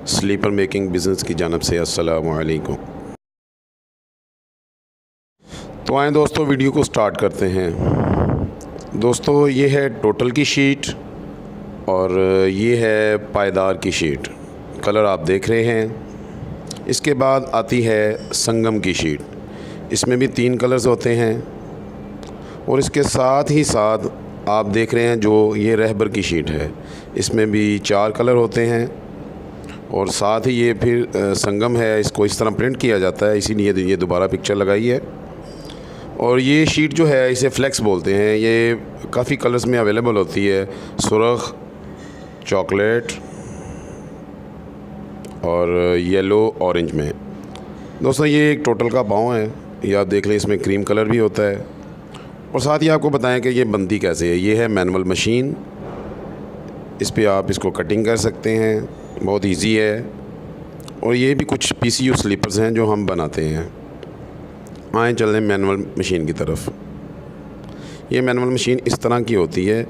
Sleeper making business की जानिब से अस्सलामु अलैकुम। तो आए दोस्तों, वीडियो को स्टार्ट करते हैं। दोस्तों, ये है टोटल की शीट और ये है पायदार की शीट। कलर आप देख रहे हैं। इसके बाद आती है संगम की शीट। इसमें भी 3 कलर्स होते हैं और इसके साथ ही साथ आप देख रहे हैं जो ये रहबर की शीट है, इसमें भी 4 कलर होते हैं और साथ ही ये फिर संगम है, इसको इस तरह प्रिंट किया जाता है, इसीलिए ये दोबारा पिक्चर लगाई है। और ये शीट जो है इसे फ्लेक्स बोलते हैं। ये काफ़ी कलर्स में अवेलेबल होती है, सुर्ख, चॉकलेट और येलो, ऑरेंज में। दोस्तों, ये एक टोटल का पाँव है, ये आप देख लें, इसमें क्रीम कलर भी होता है। और साथ ही आपको बताएं कि ये बनती कैसे है। ये है मैनुअल मशीन, इस पे आप इसको कटिंग कर सकते हैं, बहुत इजी है। और ये भी कुछ PCU स्लीपर्स हैं जो हम बनाते हैं। आए चलें मैनुअल मशीन की तरफ। ये मैनुअल मशीन इस तरह की होती है।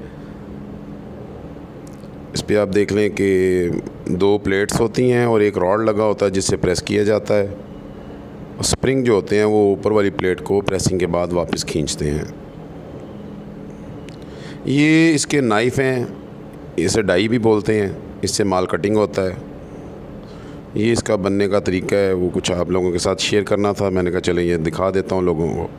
इस पे आप देख लें कि 2 प्लेट्स होती हैं और एक रॉड लगा होता है जिससे प्रेस किया जाता है। और स्प्रिंग जो होते हैं वो ऊपर वाली प्लेट को प्रेसिंग के बाद वापस खींचते हैं। ये इसके नाइफ़ हैं, इसे डाई भी बोलते हैं, इससे माल कटिंग होता है। ये इसका बनने का तरीका है, वो कुछ आप लोगों के साथ शेयर करना था, मैंने कहा चलें ये दिखा देता हूँ लोगों को।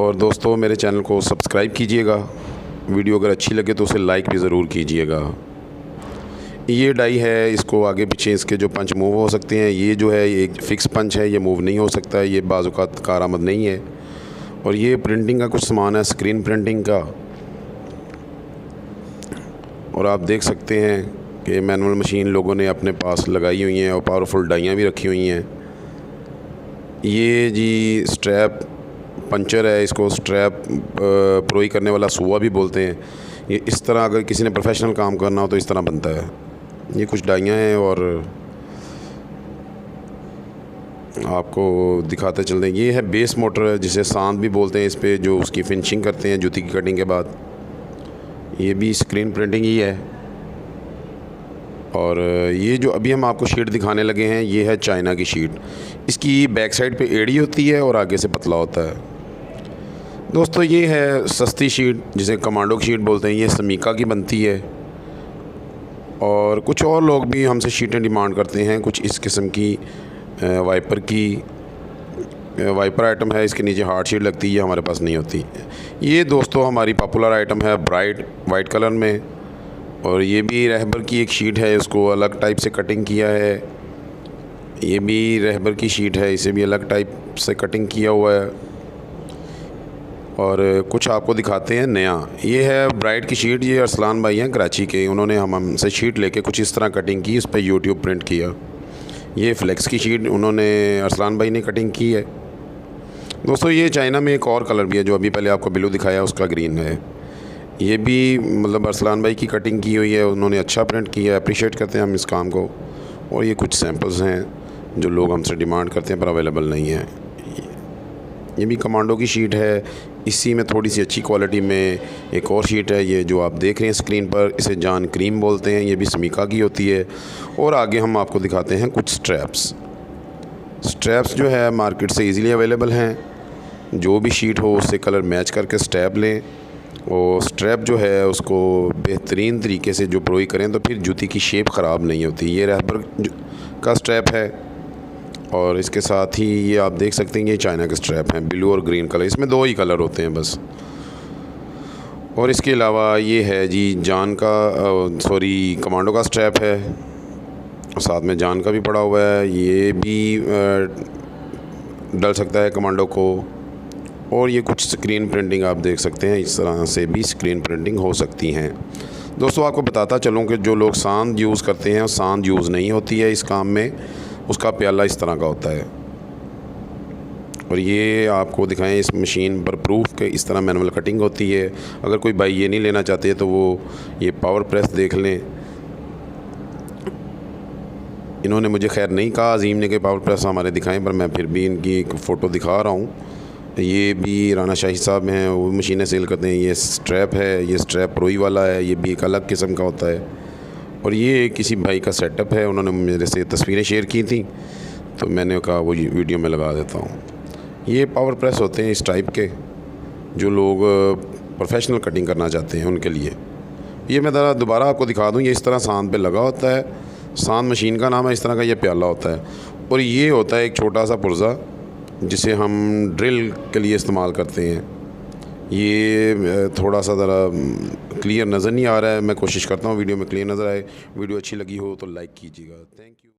और दोस्तों, मेरे चैनल को सब्सक्राइब कीजिएगा। वीडियो अगर अच्छी लगे तो उसे लाइक भी ज़रूर कीजिएगा। ये डाई है, इसको आगे पीछे इसके जो पंच मूव हो सकते हैं। ये जो है ये एक फ़िक्स पंच है, ये मूव नहीं हो सकता है, ये बाज़ औक़ात कारआमद नहीं है। और ये प्रिंटिंग का कुछ सामान है, स्क्रीन प्रिंटिंग का। और आप देख सकते हैं कि मैनुअल मशीन लोगों ने अपने पास लगाई हुई हैं और पावरफुल डाइयाँ भी रखी हुई हैं। ये जी स्ट्रैप पंचर है, इसको स्ट्रैप प्रोई करने वाला सुआ भी बोलते हैं। ये इस तरह अगर किसी ने प्रोफेशनल काम करना हो तो इस तरह बनता है। ये कुछ डाइयाँ हैं और आपको दिखाते चलते हैं। ये है बेस मोटर, जिसे सांद भी बोलते हैं, इस पे जो उसकी फिनिशिंग करते हैं जूती की कटिंग के बाद। ये भी स्क्रीन प्रिंटिंग ही है। और ये जो अभी हम आपको शीट दिखाने लगे हैं, ये है चाइना की शीट। इसकी बैक साइड पे एड़ी होती है और आगे से पतला होता है। दोस्तों, ये है सस्ती शीट, जिसे कमांडो की शीट बोलते हैं। ये समीका की बनती है और कुछ और लोग भी हमसे शीटें डिमांड करते हैं। कुछ इस किस्म की वाइपर की वाइपर आइटम है, इसके नीचे हार्ड शीट लगती है, हमारे पास नहीं होती। ये दोस्तों हमारी पॉपुलर आइटम है, ब्राइट वाइट कलर में। और ये भी रहबर की एक शीट है, इसको अलग टाइप से कटिंग किया है। ये भी रहबर की शीट है, इसे भी अलग टाइप से कटिंग किया हुआ है। और कुछ आपको दिखाते हैं नया। ये है ब्राइट की शीट। ये अरसलान भाई हैं कराची के, उन्होंने हमसे शीट लेके कुछ इस तरह कटिंग की, इस पर यूट्यूब प्रिंट किया। ये फ्लेक्स की शीट उन्होंने अरसलान भाई ने कटिंग की है। दोस्तों, ये चाइना में एक और कलर भी है, जो अभी पहले आपको ब्लू दिखाया उसका ग्रीन है। ये भी मतलब अरसलान भाई की कटिंग की हुई है, उन्होंने अच्छा प्रिंट किया है, अप्रिशिएट करते हैं हम इस काम को। और ये कुछ सैम्पल्स हैं जो लोग हमसे डिमांड करते हैं पर अवेलेबल नहीं है। ये भी कमांडो की शीट है, इसी में थोड़ी सी अच्छी क्वालिटी में एक और शीट है, ये जो आप देख रहे हैं स्क्रीन पर, इसे जान क्रीम बोलते हैं। ये भी समीका की होती है। और आगे हम आपको दिखाते हैं कुछ स्ट्रैप्स जो है मार्केट से इजीली अवेलेबल हैं। जो भी शीट हो उससे कलर मैच करके स्ट्रैप लें और स्ट्रैप जो है उसको बेहतरीन तरीके से जो प्रोई करें तो फिर जूती की शेप ख़राब नहीं होती। ये रहबर का स्ट्रैप है और इसके साथ ही ये आप देख सकते हैं ये चाइना के स्ट्रैप हैं, ब्लू और ग्रीन कलर। इसमें 2 ही कलर होते हैं बस। और इसके अलावा ये है जी जान का कमांडो का स्ट्रैप है, साथ में जान का भी पड़ा हुआ है। ये भी डल सकता है कमांडो को। और ये कुछ स्क्रीन प्रिंटिंग आप देख सकते हैं, इस तरह से भी स्क्रीन प्रिंटिंग हो सकती हैं। दोस्तों, आपको बताता चलूँ कि जो लोग सांद यूज़ करते हैं, सांद यूज़ नहीं होती है इस काम में। उसका प्याला इस तरह का होता है। और ये आपको दिखाएं इस मशीन पर प्रूफ के इस तरह मैनुअल कटिंग होती है। अगर कोई भाई ये नहीं लेना चाहते तो वो ये पावर प्रेस देख लें। इन्होंने मुझे खैर नहीं कहा अजीम ने कि पावर प्रेस हमारे दिखाएं, पर मैं फिर भी इनकी एक फ़ोटो दिखा रहा हूँ। ये भी राना शाही साहब हैं, वो मशीनें सेल करते हैं। ये स्ट्रैप है, ये स्ट्रैप प्रोई वाला है, ये भी एक अलग किस्म का होता है। और ये किसी भाई का सेटअप है, उन्होंने मेरे से तस्वीरें शेयर की थी तो मैंने कहा वो वीडियो में लगा देता हूँ। ये पावर प्रेस होते हैं इस टाइप के, जो लोग प्रोफेशनल कटिंग करना चाहते हैं उनके लिए। ये मैं ज़रा दोबारा आपको दिखा दूँ। ये इस तरह सांद पे लगा होता है, सांद मशीन का नाम है, इस तरह का ये प्याला होता है। और ये होता है एक छोटा सा पुर्ज़ा जिसे हम ड्रिल के लिए इस्तेमाल करते हैं। ये थोड़ा सा ज़रा क्लियर नज़र नहीं आ रहा है, मैं कोशिश करता हूँ वीडियो में क्लियर नज़र आए। वीडियो अच्छी लगी हो तो लाइक कीजिएगा। Thank you.